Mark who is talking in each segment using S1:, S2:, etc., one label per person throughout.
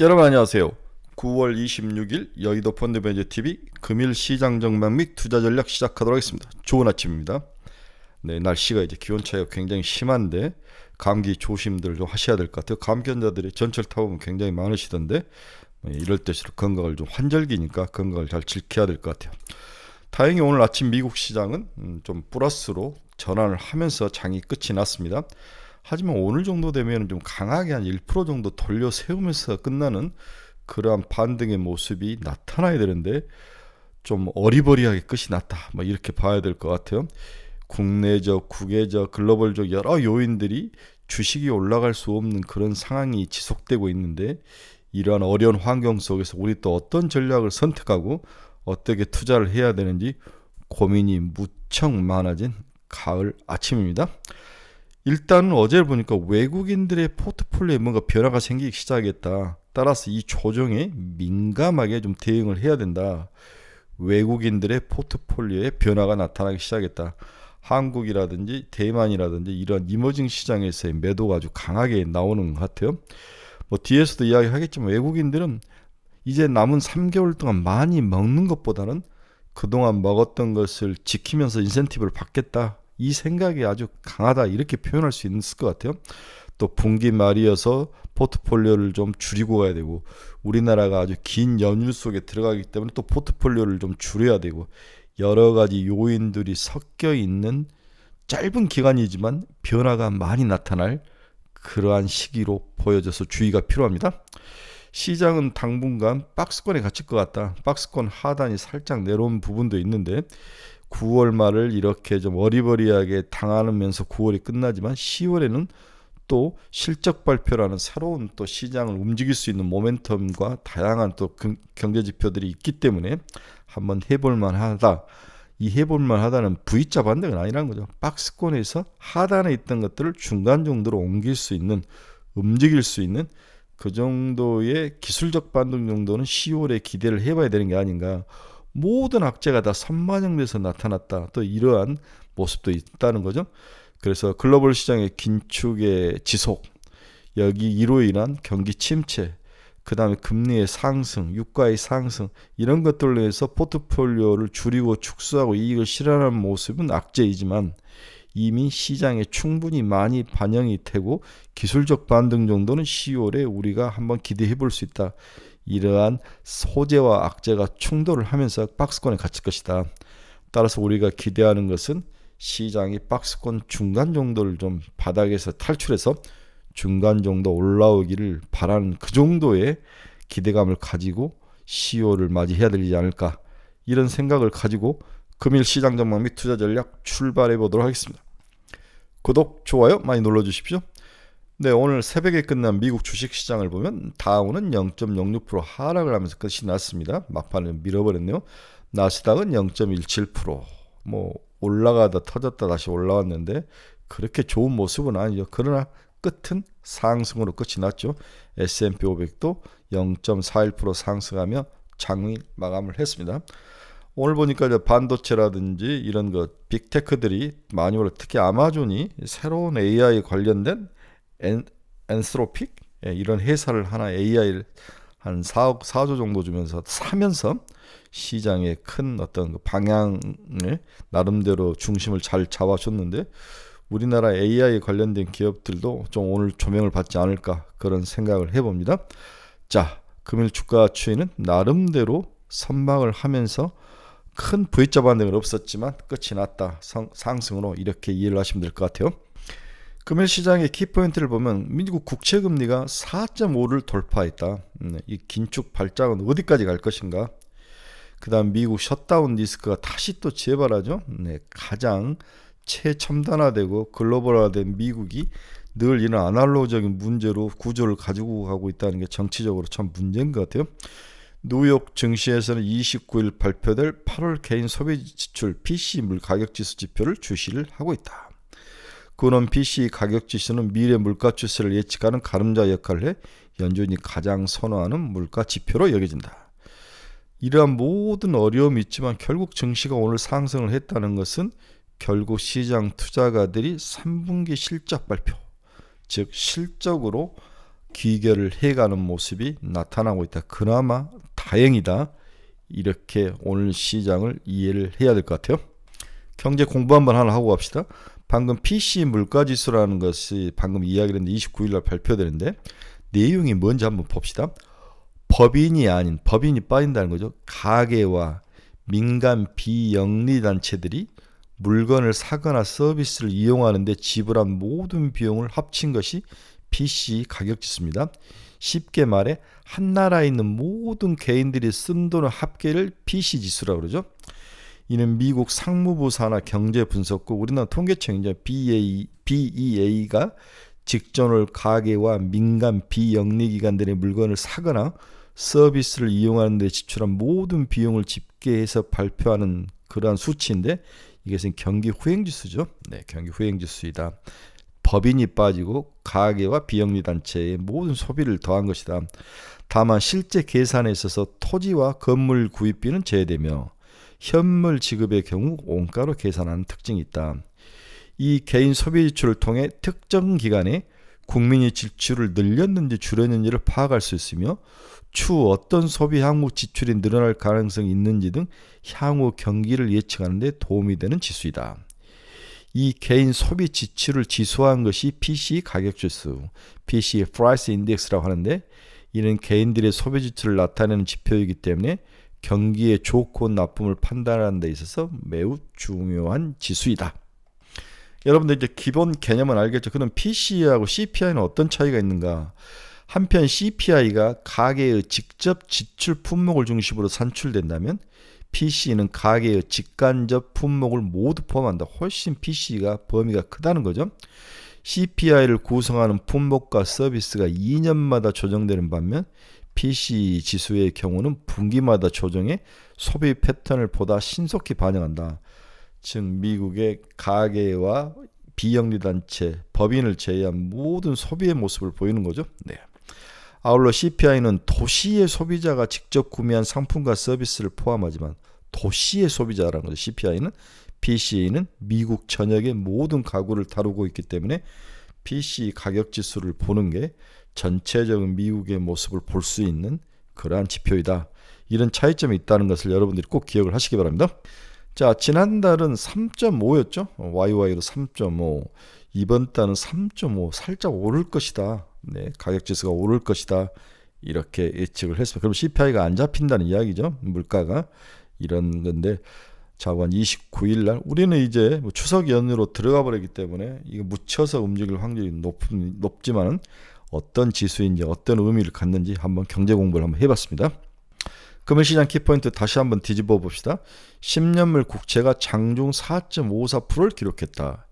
S1: 여러분 안녕하세요. 9월 26일 여의도 펀드매니저TV 금일 시장 전망 및 투자 전략 시작하도록 하겠습니다. 좋은 아침입니다. 네, 날씨가 이제 기온 차이가 굉장히 심한데 감기 조심들 좀 하셔야 될 것 같아요. 감기 환자들이 전철 타보면 굉장히 많으시던데 이럴 때일수록 건강을 좀 환절기니까 건강을 잘 지켜야 될 것 같아요. 다행히 오늘 아침 미국 시장은 좀 플러스로 전환을 하면서 장이 끝이 났습니다. 하지만 오늘 정도 되면 좀 강하게 한 1% 정도 돌려 세우면서 끝나는 그러한 반등의 모습이 나타나야 되는데 좀 어리버리하게 끝이 났다. 뭐 이렇게 봐야 될 것 같아요. 국내적, 국외적, 글로벌적 여러 요인들이 주식이 올라갈 수 없는 그런 상황이 지속되고 있는데 이러한 어려운 환경 속에서 우리 또 어떤 전략을 선택하고 어떻게 투자를 해야 되는지 고민이 무척 많아진 가을 아침입니다. 일단 어제 보니까 외국인들의 포트폴리오에 뭔가 변화가 생기기 시작했다. 따라서 이 조정에 민감하게 좀 대응을 해야 된다. 외국인들의 포트폴리오에 변화가 나타나기 시작했다. 한국이라든지 대만이라든지 이런 이머징 시장에서의 매도가 아주 강하게 나오는 것 같아요. 뭐 뒤에서도 이야기하겠지만 외국인들은 이제 남은 3개월 동안 많이 먹는 것보다는 그동안 먹었던 것을 지키면서 인센티브를 받겠다. 이 생각이 아주 강하다. 이렇게 표현할 수 있을 것 같아요. 또 분기 말이어서 포트폴리오를 좀 줄이고 가야 되고 우리나라가 아주 긴 연휴 속에 들어가기 때문에 또 포트폴리오를 좀 줄여야 되고 여러 가지 요인들이 섞여 있는 짧은 기간이지만 변화가 많이 나타날 그러한 시기로 보여져서 주의가 필요합니다. 시장은 당분간 박스권에 갇힐 것 같다. 박스권 하단이 살짝 내려온 부분도 있는데 9월 말을 이렇게 좀 어리버리하게 당하면서 9월이 끝나지만 10월에는 또 실적 발표라는 새로운 또 시장을 움직일 수 있는 모멘텀과 다양한 또 경제 지표들이 있기 때문에 한번 해볼만 하다. 이 해볼만 하다는 V자 반등은 아니라는 거죠. 박스권에서 하단에 있던 것들을 중간 정도로 옮길 수 있는, 움직일 수 있는 그 정도의 기술적 반등 정도는 10월에 기대를 해봐야 되는 게 아닌가. 모든 악재가 다 선반영돼서 나타났다. 또 이러한 모습도 있다는 거죠. 그래서 글로벌 시장의 긴축의 지속, 여기 이로 인한 경기 침체, 그 다음에 금리의 상승, 유가의 상승 이런 것들로 해서 포트폴리오를 줄이고 축소하고 이익을 실현하는 모습은 악재이지만 이미 시장에 충분히 많이 반영이 되고 기술적 반등 정도는 10월에 우리가 한번 기대해 볼 수 있다. 이러한 소재와 악재가 충돌을 하면서 박스권에 갇힐 것이다. 따라서 우리가 기대하는 것은 시장이 박스권 중간 정도를 좀 바닥에서 탈출해서 중간 정도 올라오기를 바라는 그 정도의 기대감을 가지고 10월을 맞이해야 되지 않을까 이런 생각을 가지고 금일 시장 전망 및 투자 전략 출발해 보도록 하겠습니다. 구독, 좋아요 많이 눌러주십시오. 네, 오늘 새벽에 끝난 미국 주식시장을 보면 다우는 0.06% 하락을 하면서 끝이 났습니다. 막판에 밀어버렸네요. 나스닥은 0.17%. 뭐 올라가다 터졌다 다시 올라왔는데 그렇게 좋은 모습은 아니죠. 그러나 끝은 상승으로 끝이 났죠. S&P 500도 0.41% 상승하며 장일 마감을 했습니다. 오늘 보니까 반도체라든지 이런 것 빅테크들이 많이 올라, 특히 아마존이 새로운 AI 관련된 엔스로픽 이런 회사를 하나 AI를 한 4억 4조 정도 주면서 사면서 시장의 큰 어떤 그 방향을 나름대로 중심을 잘 잡아줬는데 우리나라 AI 관련된 기업들도 좀 오늘 조명을 받지 않을까 그런 생각을 해봅니다. 자, 금일 주가 추이는 나름대로 선방을 하면서 큰 V자 반등은 없었지만 끝이 났다. 상승으로 이렇게 이해를 하시면 될 것 같아요. 금일 시장의 키포인트를 보면 미국 국채금리가 4.5를 돌파했다. 이 긴축 발작은 어디까지 갈 것인가? 그 다음 미국 셧다운 리스크가 다시 또 재발하죠. 가장 최첨단화되고 글로벌화된 미국이 늘 이런 아날로그적인 문제로 구조를 가지고 가고 있다는 게 정치적으로 참 문제인 것 같아요. 뉴욕 증시에서는 29일 발표될 8월 개인 소비 지출 PCE 물 가격 지수 지표를 주시를 하고 있다. 그는 PCE 가격 지수는 미래 물가 추세를 예측하는 가름자 역할을 해 연준이 가장 선호하는 물가 지표로 여겨진다. 이러한 모든 어려움이 있지만 결국 증시가 오늘 상승을 했다는 것은 결국 시장 투자가들이 3분기 실적 발표, 즉 실적으로 귀결을 해가는 모습이 나타나고 있다. 그나마 다행이다. 이렇게 오늘 시장을 이해를 해야 될 것 같아요. 경제 공부 한번 하나 하고 갑시다. 방금 PC 물가지수라는 것이 방금 이야기를 했는데 29일 날 발표되는데 내용이 뭔지 한번 봅시다. 법인이 빠진다는 거죠. 가계와 민간 비영리단체들이 물건을 사거나 서비스를 이용하는 데 지불한 모든 비용을 합친 것이 PC 가격지수입니다. 쉽게 말해 한 나라에 있는 모든 개인들이 쓴 돈의 합계를 PC지수라고 그러죠. 이는 미국 상무부 산하 경제분석국 우리나라 통계청이죠. BEA가 직전월 가계와 민간 비영리기관들의 물건을 사거나 서비스를 이용하는 데 지출한 모든 비용을 집계해서 발표하는 그러한 수치인데 이것은 경기 후행지수죠. 네, 경기 후행지수이다. 법인이 빠지고 가계와 비영리단체의 모든 소비를 더한 것이다. 다만 실제 계산에 있어서 토지와 건물 구입비는 제외되며 현물 지급의 경우 원가로 계산하는 특징이 있다. 이 개인 소비 지출을 통해 특정 기간에 국민이 지출을 늘렸는지 줄였는지를 파악할 수 있으며 추후 어떤 소비 항목 지출이 늘어날 가능성이 있는지 등 향후 경기를 예측하는 데 도움이 되는 지수이다. 이 개인 소비 지출을 지수화한 것이 PC 가격지수, PC Price Index라고 하는데 이는 개인들의 소비 지출을 나타내는 지표이기 때문에 경기의 좋고 나쁨을 판단하는 데 있어서 매우 중요한 지수이다. 여러분들 이제 기본 개념은 알겠죠? 그럼 PC하고 CPI는 어떤 차이가 있는가? 한편 CPI가 가계의 직접 지출 품목을 중심으로 산출된다면 PC는 가계의 직간접 품목을 모두 포함한다. 훨씬 PC가 범위가 크다는 거죠. CPI를 구성하는 품목과 서비스가 2년마다 조정되는 반면 PC 지수의 경우는 분기마다 조정해 소비 패턴을 보다 신속히 반영한다. 즉 미국의 가계와 비영리단체, 법인을 제외한 모든 소비의 모습을 보이는 거죠. 네. 아울러 CPI는 도시의 소비자가 직접 구매한 상품과 서비스를 포함하지만 도시의 소비자라는 거죠. CPI는 PC는 미국 전역의 모든 가구를 다루고 있기 때문에 PC 가격 지수를 보는 게 전체적인 미국의 모습을 볼 수 있는 그러한 지표이다. 이런 차이점이 있다는 것을 여러분들이 꼭 기억을 하시기 바랍니다. 자, 지난달은 3.5였죠. YY로 3.5. 이번 달은 3.5. 살짝 오를 것이다. 네, 가격지수가 오를 것이다. 이렇게 예측을 했습니다. 그럼 CPI가 안 잡힌다는 이야기죠. 물가가. 이런 건데 자관 29일 날 우리는 이제 뭐 추석 연휴로 들어가 버리기 때문에 이거 묻혀서 움직일 확률이 높지만 어떤 지수인지 어떤 의미를 갖는지 한번 경제 공부를 한번 해봤습니다. 금융시장 키포인트 다시 한번 뒤집어 봅시다. 10년물 국채가 장중 4.54%를 기록했다.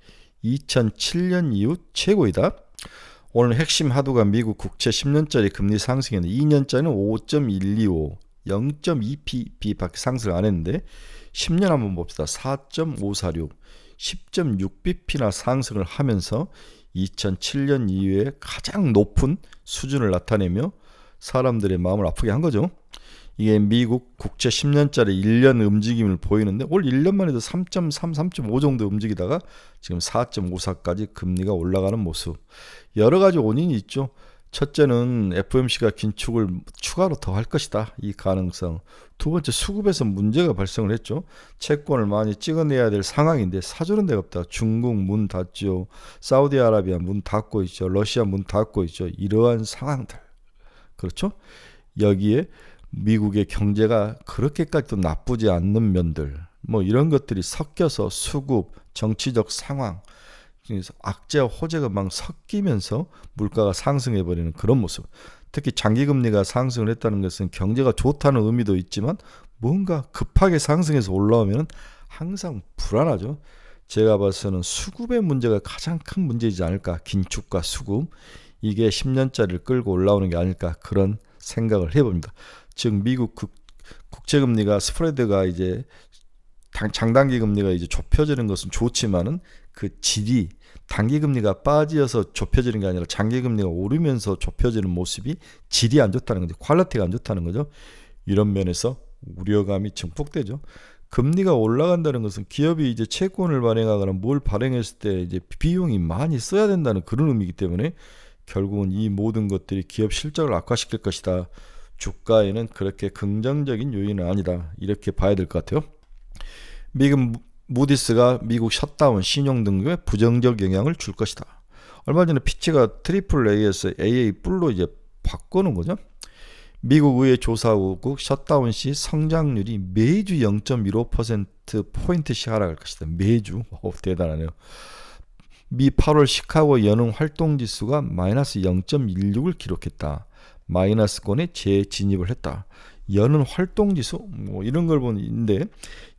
S1: 2007년 이후 최고이다. 오늘 핵심 하도가 미국 국채 10년짜리 금리 상승이었는데 2년짜리는 5.125 0.2pp밖에 상승을 안 했는데 10년 한번 봅시다. 4.546 10.6bp나 상승을 하면서 2007년 이후에 가장 높은 수준을 나타내며 사람들의 마음을 아프게 한 거죠. 이게 미국 국채 10년짜리 1년 움직임을 보이는데 올 1년만 해도 3.3, 3.5 정도 움직이다가 지금 4.54까지 금리가 올라가는 모습. 여러 가지 원인이 있죠. 첫째는 FOMC가 긴축을 추가로 더 할 것이다. 이 가능성. 두 번째, 수급에서 문제가 발생을 했죠. 채권을 많이 찍어내야 될 상황인데 사주는 데가 없다. 중국 문 닫죠. 사우디아라비아 문 닫고 있죠. 러시아 문 닫고 있죠. 이러한 상황들. 그렇죠? 여기에 미국의 경제가 그렇게까지도 나쁘지 않는 면들, 뭐 이런 것들이 섞여서 수급, 정치적 상황, 악재와 호재가 막 섞이면서 물가가 상승해버리는 그런 모습. 특히 장기금리가 상승을 했다는 것은 경제가 좋다는 의미도 있지만 뭔가 급하게 상승해서 올라오면 항상 불안하죠. 제가 봐서는 수급의 문제가 가장 큰 문제이지 않을까. 긴축과 수급. 이게 10년짜리를 끌고 올라오는 게 아닐까. 그런 생각을 해봅니다. 즉 미국 국채금리가 스프레드가 이제 장단기 금리가 이제 좁혀지는 것은 좋지만은 그 질이 단기금리가 빠지어서 좁혀지는 게 아니라 장기금리가 오르면서 좁혀지는 모습이 질이 안 좋다는 거죠. 퀄리티가 안 좋다는 거죠. 이런 면에서 우려감이 증폭되죠. 금리가 올라간다는 것은 기업이 이제 채권을 발행하거나 뭘 발행했을 때 이제 비용이 많이 써야 된다는 그런 의미이기 때문에 결국은 이 모든 것들이 기업 실적을 악화시킬 것이다. 주가에는 그렇게 긍정적인 요인은 아니다. 이렇게 봐야 될 것 같아요. 미국 무디스가 미국 셧다운 신용 등급에 부정적 영향을 줄 것이다. 얼마 전에 피치가 트리플 A에서 AA 뿔로 이제 바꾸는 거죠. 미국 의회 조사국 셧다운 시 성장률이 매주 0.15%포인트씩 하락할 것이다. 매주. 대단하네요. 미 8월 시카고 연응 활동지수가 마이너스 0.16을 기록했다. 마이너스권에 재진입을 했다. 연은 활동지수 뭐 이런 걸 보는데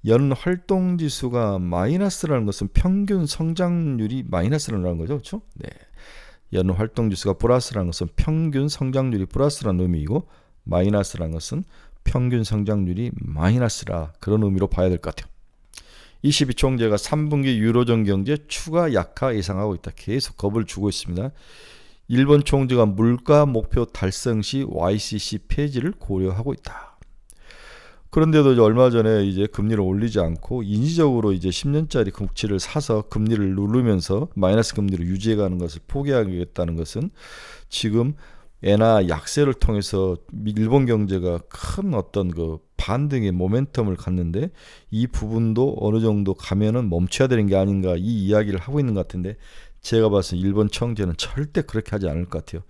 S1: 연 활동지수가 마이너스라는 것은 평균 성장률이 마이너스라는 거죠, 그렇죠? 네. 연 활동지수가 플러스라는 것은 평균 성장률이 플러스라는 의미이고 마이너스라는 것은 평균 성장률이 마이너스라 그런 의미로 봐야 될 것 같아요. 22 총재가 3분기 유로존 경제 추가 약화 예상하고 있다. 계속 겁을 주고 있습니다. 일본 총재가 물가 목표 달성 시 YCC 폐지를 고려하고 있다. 그런데도 얼마 전에 이제 금리를 올리지 않고 인위적으로 이제 10년짜리 국채를 사서 금리를 누르면서 마이너스 금리를 유지해가는 것을 포기하겠다는 것은 지금 엔화 약세를 통해서 일본 경제가 큰 어떤 그 반등의 모멘텀을 갖는데 이 부분도 어느 정도 가면은 멈춰야 되는 게 아닌가 이 이야기를 하고 있는 것 같은데 제가 봐서 일본 청재는 절대 그렇게 하지 않을 것 같아요.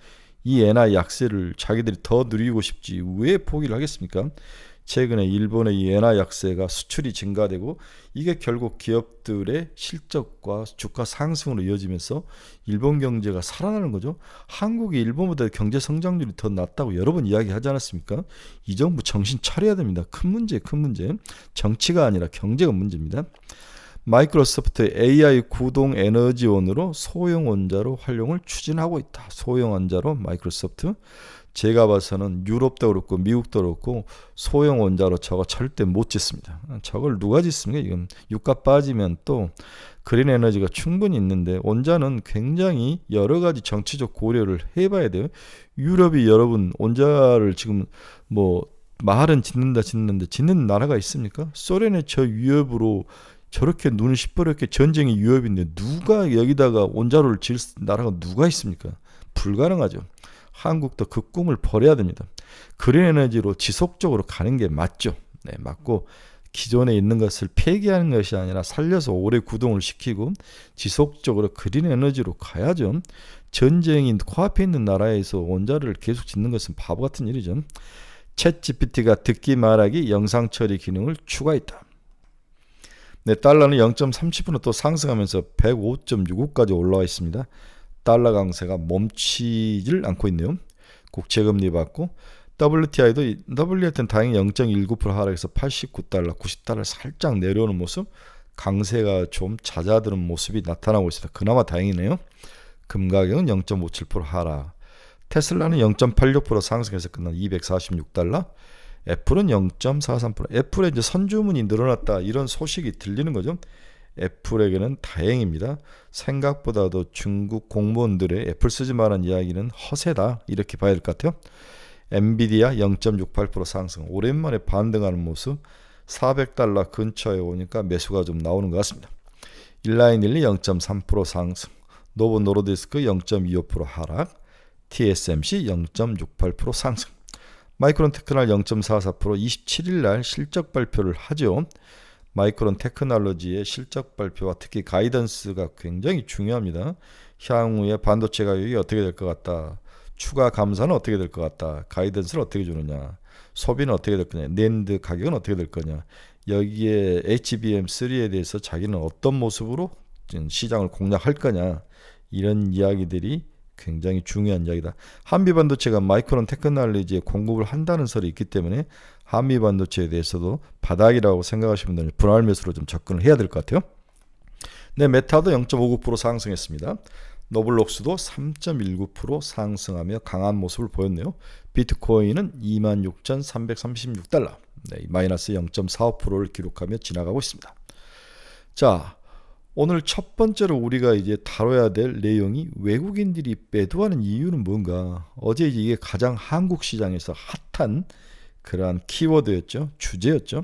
S1: 이 엔화 약세를 자기들이 더 누리고 싶지 왜 포기를 하겠습니까? 최근에 일본의 이 엔화 약세가 수출이 증가되고 이게 결국 기업들의 실적과 주가 상승으로 이어지면서 일본 경제가 살아나는 거죠. 한국이 일본보다 경제 성장률이 더 낮다고 여러 번 이야기하지 않았습니까? 이 정부 정신 차려야 됩니다. 큰 문제. 정치가 아니라 경제가 문제입니다. 마이크로소프트 AI 구동 에너지원으로 소형 원자로 활용을 추진하고 있다. 소형 원자로 마이크로소프트. 제가 봐서는 유럽도 그렇고 미국도 그렇고 소형 원자로 저거 절대 못 짓습니다. 저걸 누가 짓습니까? 이건 유가 빠지면 또 그린 에너지가 충분히 있는데 원자는 굉장히 여러 가지 정치적 고려를 해봐야 돼요. 유럽이 여러분 원자를 지금 뭐 말은 짓는데 짓는 나라가 있습니까? 소련의 저 위협으로 저렇게 눈을 시퍼렇게 전쟁이 위협인데 누가 여기다가 원자로를 지을 나라가 누가 있습니까? 불가능하죠. 한국도 그 꿈을 버려야 됩니다. 그린 에너지로 지속적으로 가는 게 맞죠. 네, 맞고 기존에 있는 것을 폐기하는 것이 아니라 살려서 오래 구동을 시키고 지속적으로 그린 에너지로 가야죠. 전쟁이 코앞에 있는 나라에서 원자로를 계속 짓는 것은 바보 같은 일이죠. 챗GPT가 듣기 말하기 영상 처리 기능을 추가했다. 네, 달러는 0.30% 또 상승하면서 105.65까지 올라와 있습니다. 달러 강세가 멈추질 않고 있네요. 국채금리 받고 WTI는 다행히 0.19% 하락해서 89달러, 90달러 살짝 내려오는 모습, 강세가 좀 잦아드는 모습이 나타나고 있습니다. 그나마 다행이네요. 금가격은 0.57% 하락. 테슬라는 0.86% 상승해서 끝난 246달러. 애플은 0.43%. 애플에 이제 선주문이 늘어났다 이런 소식이 들리는 거죠. 애플에게는 다행입니다. 생각보다도 중국 공무원들의 애플 쓰지 말라는 이야기는 허세다 이렇게 봐야 될 것 같아요. 엔비디아 0.68% 상승. 오랜만에 반등하는 모습. 400달러 근처에 오니까 매수가 좀 나오는 것 같습니다. 일라인일리 0.3% 상승. 노보 노르디스크 0.25% 하락. TSMC 0.68% 상승. 마이크론 테크놀 0.44% 27일 날 실적 발표를 하죠. 마이크론 테크놀로지의 실적 발표와 특히 가이던스가 굉장히 중요합니다. 향후에 반도체 가격이 어떻게 될 것 같다. 추가 감사는 어떻게 될 것 같다. 가이던스를 어떻게 주느냐. 소비는 어떻게 될 거냐. 낸드 가격은 어떻게 될 거냐. 여기에 HBM3에 대해서 자기는 어떤 모습으로 시장을 공략할 거냐. 이런 이야기들이 굉장히 중요한 이야기다. 한미반도체가 마이크론 테크놀로지에 공급을 한다는 설이 있기 때문에 한미반도체에 대해서도 바닥이라고 생각하시는 분들은 분할 매수로 좀 접근을 해야 될 것 같아요. 네, 메타도 0.59% 상승했습니다. 노블록스도 3.19% 상승하며 강한 모습을 보였네요. 비트코인은 26,336달러, 네, 마이너스 0.45%를 기록하며 지나가고 있습니다. 자, 오늘 첫 번째로 우리가 이제 다뤄야 될 내용이 외국인들이 매도하는 이유는 뭔가. 어제 이게 가장 한국 시장에서 핫한 그러한 키워드였죠. 주제였죠.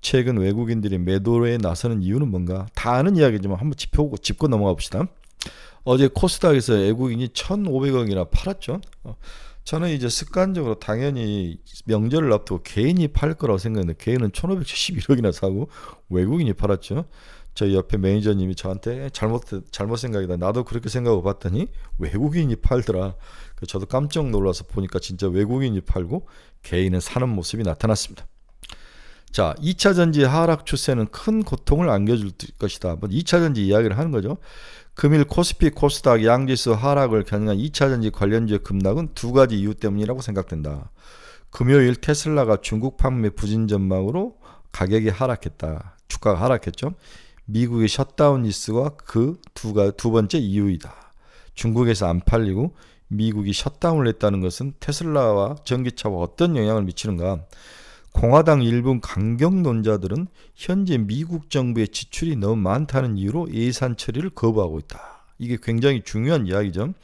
S1: 최근 외국인들이 매도에 나서는 이유는 뭔가. 다 아는 이야기지만 한번 짚고 넘어가 봅시다. 어제 코스닥에서 외국인이 1,500억이나 팔았죠. 저는 이제 습관적으로 당연히 명절을 앞두고 개인이 팔 거라고 생각했는데 개인은 1,571억이나 사고 외국인이 팔았죠. 저희 옆에 매니저님이 저한테 잘못 생각이다. 나도 그렇게 생각하고 봤더니 외국인이 팔더라. 저도 깜짝 놀라서 보니까 진짜 외국인이 팔고 개인은 사는 모습이 나타났습니다. 자, 2차 전지 하락 추세는 큰 고통을 안겨줄 것이다. 2차 전지 이야기를 하는 거죠. 금일 코스피 코스닥 양지수 하락을 견인한 2차 전지 관련주의 급락은 두 가지 이유 때문이라고 생각된다. 금요일 테슬라가 중국 판매 부진 전망으로 가격이 하락했다. 주가가 하락했죠. 미국의 셧다운 뉴스가 그 두 번째 이유이다. 중국에서 안 팔리고 미국이 셧다운을 했다는 것은 테슬라와 전기차와 어떤 영향을 미치는가? 공화당 일부 강경론자들은 현재 미국 정부의 지출이 너무 많다는 이유로 예산 처리를 거부하고 있다. 이게 굉장히 중요한 이야기죠.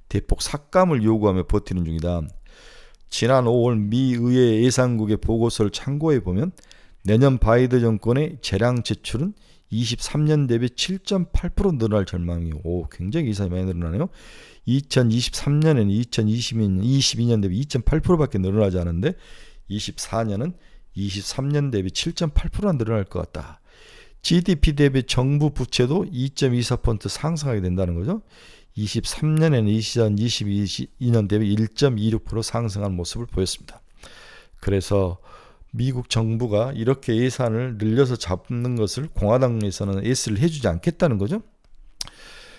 S1: 대폭 삭감을 요구하며 버티는 중이다. 지난 5월 미 의회 예산국의 보고서를 참고해 보면 내년 바이든 정권의 재량 지출은 23년 대비 7.8% 늘어날 전망이고 굉장히 예산이 많이 늘어나네요. 2023년에는 2022년 대비 2.8%밖에 늘어나지 않은데 24년은 23년 대비 7.8%나 늘어날 것 같다. GDP 대비 정부 부채도 2.24% 상승하게 된다는 거죠. 23년에는 2022년 대비 1.26% 상승한 모습을 보였습니다. 그래서 미국 정부가 이렇게 예산을 늘려서 잡는 것을 공화당에서는 예스를 해주지 않겠다는 거죠.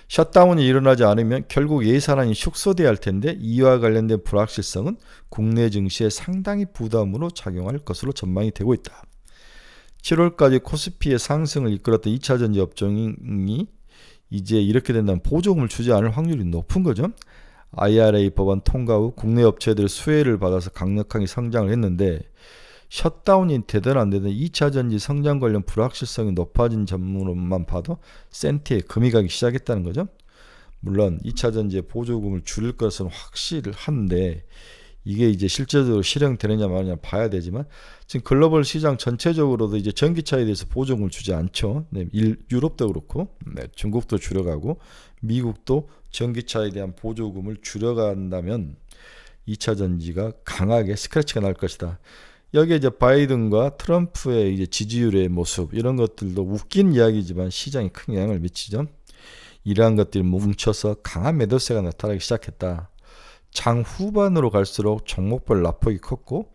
S1: 셧다운이 일어나지 않으면 결국 예산안이 축소돼야 할 텐데 이와 관련된 불확실성은 국내 증시에 상당히 부담으로 작용할 것으로 전망이 되고 있다. 7월까지 코스피의 상승을 이끌었던 2차 전지 업종이 이제 이렇게 된다면 보조금을 주지 않을 확률이 높은 거죠. IRA 법안 통과 후 국내 업체들의 수혜를 받아서 강력하게 성장을 했는데 셧다운이 되든 안 되든 2차 전지 성장 관련 불확실성이 높아진 점으로만 봐도 센트에 금이 가기 시작했다는 거죠. 물론 2차 전지에 보조금을 줄일 것은 확실한데 이게 이제 실제적으로 실행되느냐 마느냐 봐야 되지만 지금 글로벌 시장 전체적으로도 이제 전기차에 대해서 보조금을 주지 않죠. 네, 유럽도 그렇고 중국도 줄여가고 미국도 전기차에 대한 보조금을 줄여간다면 2차 전지가 강하게 스크래치가 날 것이다. 여기에 이제 바이든과 트럼프의 이제 지지율의 모습 이런 것들도 웃긴 이야기지만 시장에 큰 영향을 미치죠. 이러한 것들이 뭉쳐서 강한 매도세가 나타나기 시작했다. 장 후반으로 갈수록 종목별 낙폭이 컸고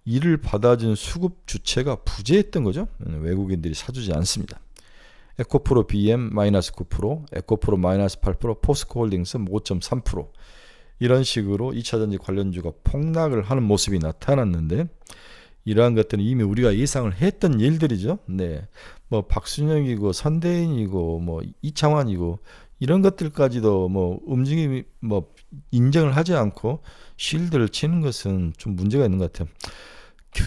S1: 이를 받아준 수급 주체가 부재했던 거죠. 외국인들이 사주지 않습니다. 에코프로 BM 마이너스 9%, 에코프로 마이너스 8%, 포스코홀딩스 5.3% 이런 식으로 2차전지 관련주가 폭락을 하는 모습이 나타났는데 이러한 것들은 이미 우리가 예상을 했던 일들이죠. 네, 뭐 박순영이고 선대인이고 뭐 이창환이고 이런 것들까지도 뭐 움직임이 뭐 인정을 하지 않고 쉴드를 치는 것은 좀 문제가 있는 것 같아요.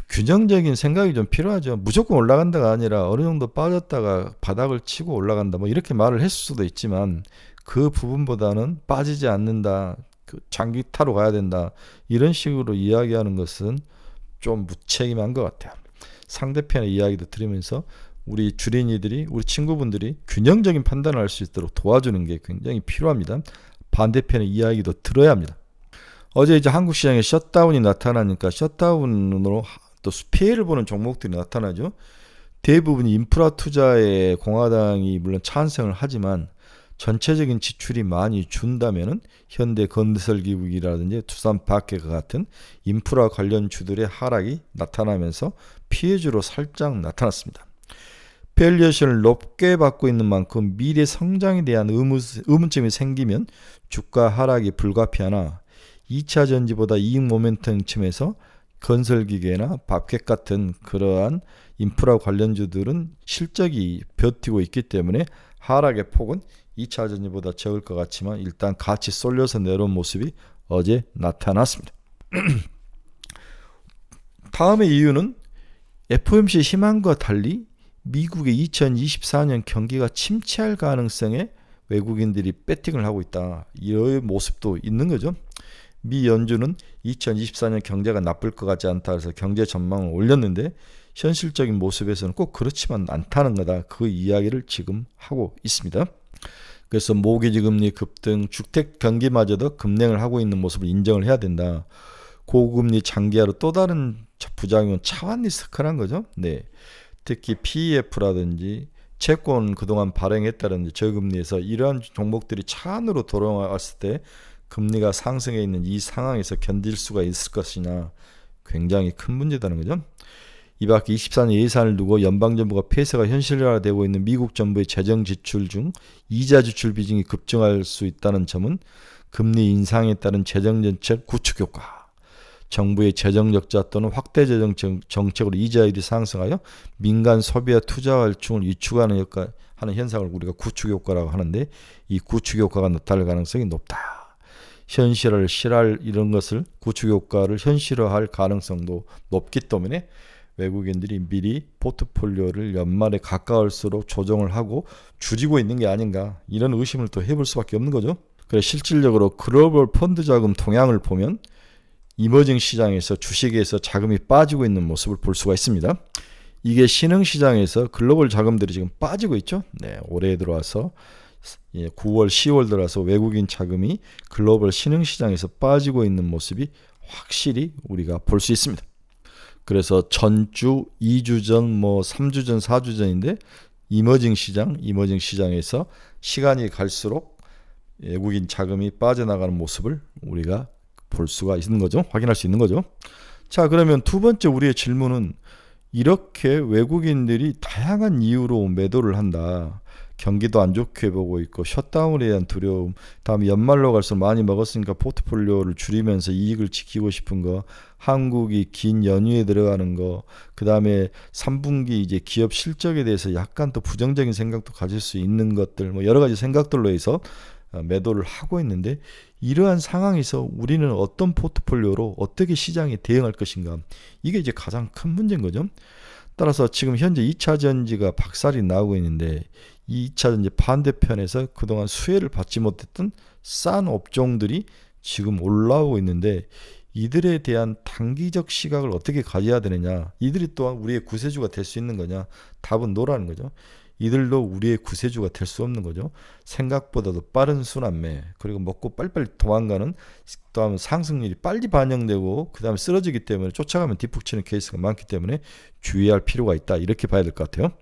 S1: 균형적인 생각이 좀 필요하죠. 무조건 올라간다가 아니라 어느 정도 빠졌다가 바닥을 치고 올라간다 뭐 이렇게 말을 했을 수도 있지만 그 부분보다는 빠지지 않는다. 장기 타로 가야 된다. 이런 식으로 이야기하는 것은 좀 무책임한 것 같아요. 상대편의 이야기도 들으면서 우리 주린이들이 우리 친구분들이 균형적인 판단을 할 수 있도록 도와주는 게 굉장히 필요합니다. 반대편의 이야기도 들어야 합니다. 어제 이제 한국 시장에 셧다운이 나타나니까 셧다운으로 또 피해를 보는 종목들이 나타나죠. 대부분이 인프라 투자에 공화당이 물론 찬성을 하지만 전체적인 지출이 많이 준다면은 현대건설기국이라든지 두산파케가 같은 인프라 관련 주들의 하락이 나타나면서 피해주로 살짝 나타났습니다. 밸류에이션을 높게 받고 있는 만큼 미래 성장에 대한 의문점이 생기면 주가 하락이 불가피하나 2차 전지보다 이익 모멘텀 층에서 건설기계나 밥켓 같은 그러한 인프라 관련주들은 실적이 버티고 있기 때문에 하락의 폭은 2차 전지보다 적을 것 같지만 일단 같이 쏠려서 내려온 모습이 어제 나타났습니다. 다음의 이유는 FOMC 희망과 달리 미국의 2024년 경기가 침체할 가능성에 외국인들이 배팅을 하고 있다. 이런 모습도 있는 거죠. 미 연준은 2024년 경제가 나쁠 것 같지 않다 해서 경제 전망을 올렸는데 현실적인 모습에서는 꼭 그렇지만 않다는 거다. 그 이야기를 지금 하고 있습니다. 그래서 모기지 금리 급등, 주택 경기마저도 급냉을 하고 있는 모습을 인정을 해야 된다. 고금리 장기화로 또 다른 부작용은 차환 리스크란 거죠. 네. 특히 PEF라든지 채권 그동안 발행했다든지 저금리에서 이러한 종목들이 차환으로 돌아왔을 때 금리가 상승해 있는 이 상황에서 견딜 수가 있을 것이냐, 굉장히 큰 문제다는 거죠. 이 밖에 24년 예산을 두고 연방정부가 폐쇄가 현실화되고 있는 미국 정부의 재정 지출 중 이자 지출 비중이 급증할 수 있다는 점은 금리 인상에 따른 재정정책 구축 효과, 정부의 재정 적자 또는 확대 재정 정책으로 이자율이 상승하여 민간 소비와 투자 활동을 위축하는 하는 현상을 우리가 구축 효과라고 하는데, 이 구축 효과가 나타날 가능성이 높다. 현실화를 실할 이런 것을 구축 효과를 현실화할 가능성도 높기 때문에 외국인들이 미리 포트폴리오를 연말에 가까울수록 조정을 하고 줄이고 있는 게 아닌가, 이런 의심을 또 해볼 수밖에 없는 거죠. 그래 실질적으로 글로벌 펀드 자금 동향을 보면 이머징 시장에서 주식에서 자금이 빠지고 있는 모습을 볼 수가 있습니다. 이게 신흥 시장에서 글로벌 자금들이 지금 빠지고 있죠. 네, 올해 들어와서 9월, 10월 들어와서 외국인 자금이 글로벌 신흥 시장에서 빠지고 있는 모습이 확실히 우리가 볼 수 있습니다. 그래서 전주, 2주 전, 3주 전, 4주 전인데 이머징 시장에서 시간이 갈수록 외국인 자금이 빠져나가는 모습을 우리가 볼 수가 있는 거죠. 확인할 수 있는 거죠. 자, 그러면 두 번째 우리의 질문은, 이렇게 외국인들이 다양한 이유로 매도를 한다. 경기도 안 좋게 보고 있고 셧다운에 대한 두려움, 다음에 연말로 갈수록 많이 먹었으니까 포트폴리오를 줄이면서 이익을 지키고 싶은 거, 한국이 긴 연휴에 들어가는 거, 그 다음에 3분기 이제 기업 실적에 대해서 약간 또 부정적인 생각도 가질 수 있는 것들, 여러 가지 생각들로 해서 매도를 하고 있는데, 이러한 상황에서 우리는 어떤 포트폴리오로 어떻게 시장에 대응할 것인가, 이게 이제 가장 큰 문제인 거죠. 따라서 지금 현재 2차 전지가 박살이 나고 있는데, 이 2차 전지 반대편에서 그동안 수혜를 받지 못했던 싼 업종들이 지금 올라오고 있는데, 이들에 대한 단기적 시각을 어떻게 가져야 되느냐, 이들이 또한 우리의 구세주가 될 수 있는 거냐, 답은 노라는 거죠. 이들도 우리의 구세주가 될 수 없는 거죠. 생각보다도 빠른 순환매, 그리고 먹고 빨리빨리 도망가는, 그다음 상승률이 빨리 반영되고 그 다음에 쓰러지기 때문에 쫓아가면 뒷북치는 케이스가 많기 때문에 주의할 필요가 있다, 이렇게 봐야 될 것 같아요.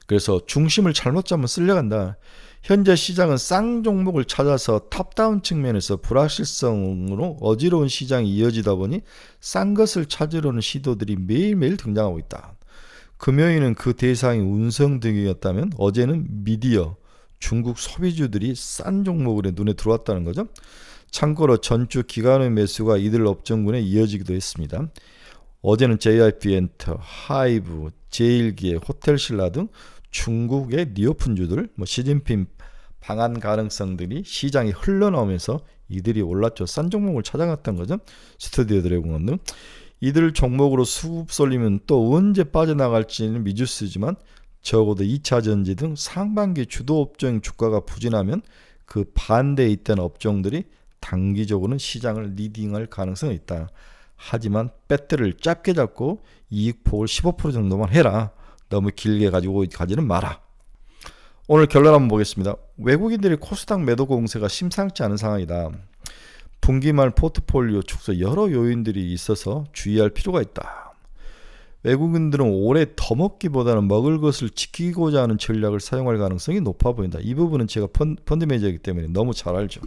S1: 그래서 중심을 잘못 잡으면 쓸려간다. 현재 시장은 쌍 종목을 찾아서 탑다운 측면에서 불확실성으로 어지러운 시장이 이어지다 보니 싼 것을 찾으려는 시도들이 매일매일 등장하고 있다. 금요일은 그 대상이 운성 등이었다면 어제는 미디어, 중국 소비주들이 싼 종목으로 눈에 들어왔다는 거죠. 참고로 전주 기관의 매수가 이들 업종군에 이어지기도 했습니다. 어제는 JYP엔터, 하이브, 제일기획, 호텔신라 등 중국의 니오픈주들, 시진핑 방한 가능성들이 시장에 흘러나오면서 이들이 올랐죠. 싼 종목을 찾아갔던 거죠. 스튜디오 드래곤 등. 이들 종목으로 수급 쏠리면 또 언제 빠져나갈지는 미지수지만, 적어도 2차 전지 등 상반기 주도 업종 주가가 부진하면 그 반대에 있던 업종들이 단기적으로는 시장을 리딩할 가능성이 있다. 하지만 배트를 짧게 잡고 이익폭을 15% 정도만 해라. 너무 길게 가지고 가지는 마라. 오늘 결론 한번 보겠습니다. 외국인들의 코스닥 매도 공세가 심상치 않은 상황이다. 분기말 포트폴리오 축소 여러 요인들이 있어서 주의할 필요가 있다. 외국인들은 올해 더 먹기보다는 먹을 것을 지키고자 하는 전략을 사용할 가능성이 높아 보인다. 이 부분은 제가 펀드 매니저이기 때문에 너무 잘 알죠.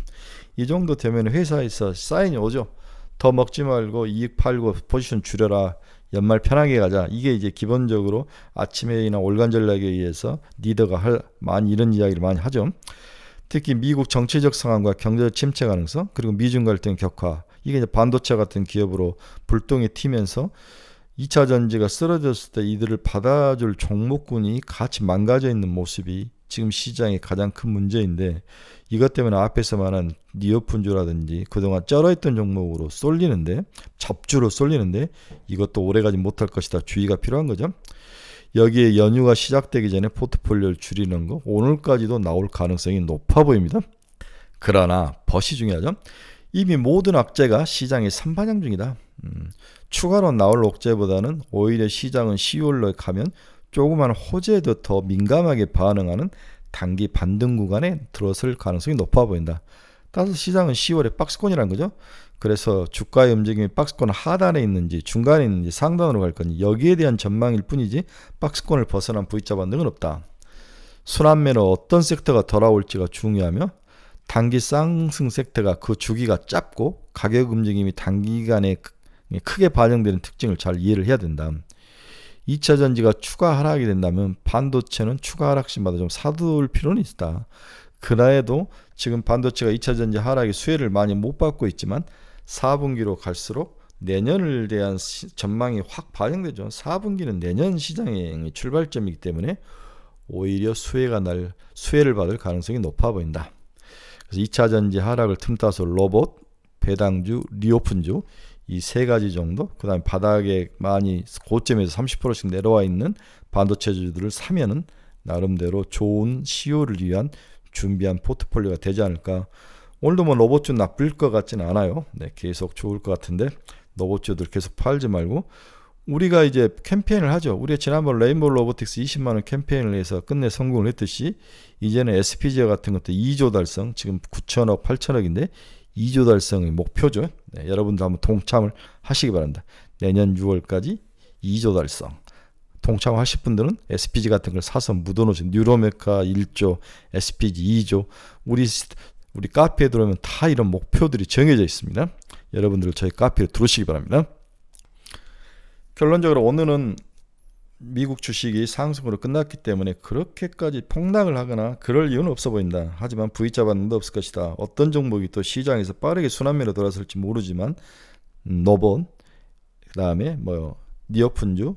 S1: 이 정도 되면 회사에서 사인이 오죠. 더 먹지 말고 이익 팔고 포지션 줄여라. 연말 편하게 가자. 이게 이제 기본적으로 아침 회의나 올간 전략에 의해서 리더가 많이 이런 이야기를 많이 하죠. 특히 미국 정치적 상황과 경제적 침체 가능성, 그리고 미중 갈등 격화, 이게 이제 반도체 같은 기업으로 불똥이 튀면서 2차 전지가 쓰러졌을 때 이들을 받아줄 종목군이 같이 망가져 있는 모습이 지금 시장의 가장 큰 문제인데, 이것 때문에 앞에서 말한 니오픈주라든지 그동안 쩔어있던 종목으로 쏠리는데, 잡주로 쏠리는데, 이것도 오래가지 못할 것이다. 주의가 필요한 거죠. 여기에 연휴가 시작되기 전에 포트폴리오를 줄이는 거, 오늘까지도 나올 가능성이 높아 보입니다. 그러나 벗이 중요하죠. 이미 모든 악재가 시장에 선반영 중이다. 추가로 나올 억제보다는 오히려 시장은 10월로 가면 조그만 호재에도 더 민감하게 반응하는 단기 반등 구간에 들어설 가능성이 높아 보인다. 따라서 시장은 10월에 박스권이라는 거죠. 그래서 주가의 움직임이 박스권 하단에 있는지 중간에 있는지 상단으로 갈 건지 여기에 대한 전망일 뿐이지 박스권을 벗어난 V자 반등은 없다. 순환매로 어떤 섹터가 돌아올지가 중요하며 단기 상승 섹터가 그 주기가 짧고 가격 움직임이 단기간에 크게 반영되는 특징을 잘 이해를 해야 된다. 2차 전지가 추가 하락이 된다면 반도체는 추가 하락 시마다 좀 사둘 필요는 있다. 그래도 지금 반도체가 2차 전지 하락의 수혜를 많이 못 받고 있지만 4분기로 갈수록 내년을 대한 전망이 확 반영되죠. 4분기는 내년 시장의 출발점이기 때문에 오히려 수혜를 받을 가능성이 높아 보인다. 그래서 2차 전지 하락을 틈타서 로봇, 배당주, 리오픈주 이 세 가지 정도, 그 다음에 바닥에 많이 고점에서 30%씩 내려와 있는 반도체주들을 사면은 나름대로 좋은 시효를 위한 준비한 포트폴리오가 되지 않을까. 오늘도 뭐 로봇주 나쁠 것 같지는 않아요. 네, 계속 좋을 것 같은데 로봇주들 계속 팔지 말고 우리가 이제 캠페인을 하죠. 우리가 지난번 레인보우 로보틱스 20만원 캠페인을 해서 끝내 성공을 했듯이 이제는 SPG 같은 것도 2조 달성, 지금 9천억, 8천억인데 2조 달성의 목표죠. 네, 여러분도 한번 동참을 하시기 바랍니다. 내년 6월까지 2조 달성. 동참하실 분들은 SPG 같은 걸 사서 묻어놓으신 뉴로메카 1조, SPG 2조. 우리 카페에 들어오면 다 이런 목표들이 정해져 있습니다. 여러분들 저희 카페에 들어오시기 바랍니다. 결론적으로 오늘은 미국 주식이 상승으로 끝났기 때문에 그렇게까지 폭락을 하거나 그럴 이유는 없어 보인다. 하지만 V자 반등도 없을 것이다. 어떤 종목이 또 시장에서 빠르게 순환매로 돌아설지 모르지만 노본, 그 다음에 니오픈주,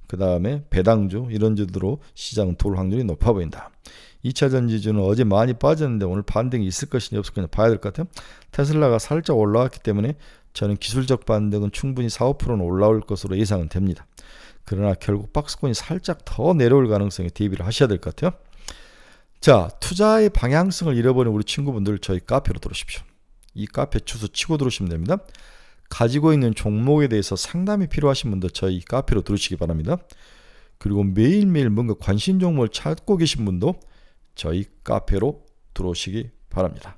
S1: 그 다음에 배당주 이런 주들로 시장은 돌 확률이 높아 보인다. 2차 전지주는 어제 많이 빠졌는데 오늘 반등이 있을 것이냐 없을 것이냐 봐야 될 것 같아요. 테슬라가 살짝 올라왔기 때문에 저는 기술적 반등은 충분히 4~5%는 올라올 것으로 예상은 됩니다. 그러나 결국 박스권이 살짝 더 내려올 가능성에 대비를 하셔야 될 것 같아요. 자, 투자의 방향성을 잃어버린 우리 친구분들 저희 카페로 들어오십시오. 이 카페 주소 치고 들어오시면 됩니다. 가지고 있는 종목에 대해서 상담이 필요하신 분들 저희 카페로 들어오시기 바랍니다. 그리고 매일매일 뭔가 관심 종목을 찾고 계신 분도 저희 카페로 들어오시기 바랍니다.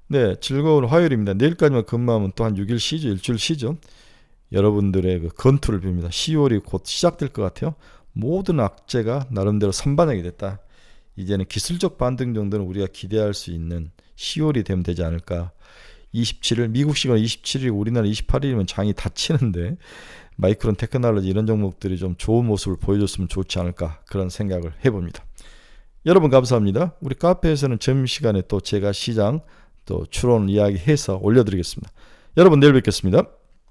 S1: 네, 즐거운 화요일입니다. 내일까지만 근무하면 또 한 6일 쉬죠. 일주일 쉬죠. 여러분들의 그 건투를 빕니다. 10월이 곧 시작될 것 같아요. 모든 악재가 나름대로 선반영이 됐다. 이제는 기술적 반등 정도는 우리가 기대할 수 있는 10월이 되면 되지 않을까. 27일 미국 시간 27일 우리나라 28일이면 장이 닫히는데 마이크론 테크놀로지 이런 종목들이 좀 좋은 모습을 보여줬으면 좋지 않을까 그런 생각을 해봅니다. 여러분 감사합니다. 우리 카페에서는 점심시간에 또 제가 시장 또 추론 이야기 해서 올려드리겠습니다. 여러분 내일 뵙겠습니다.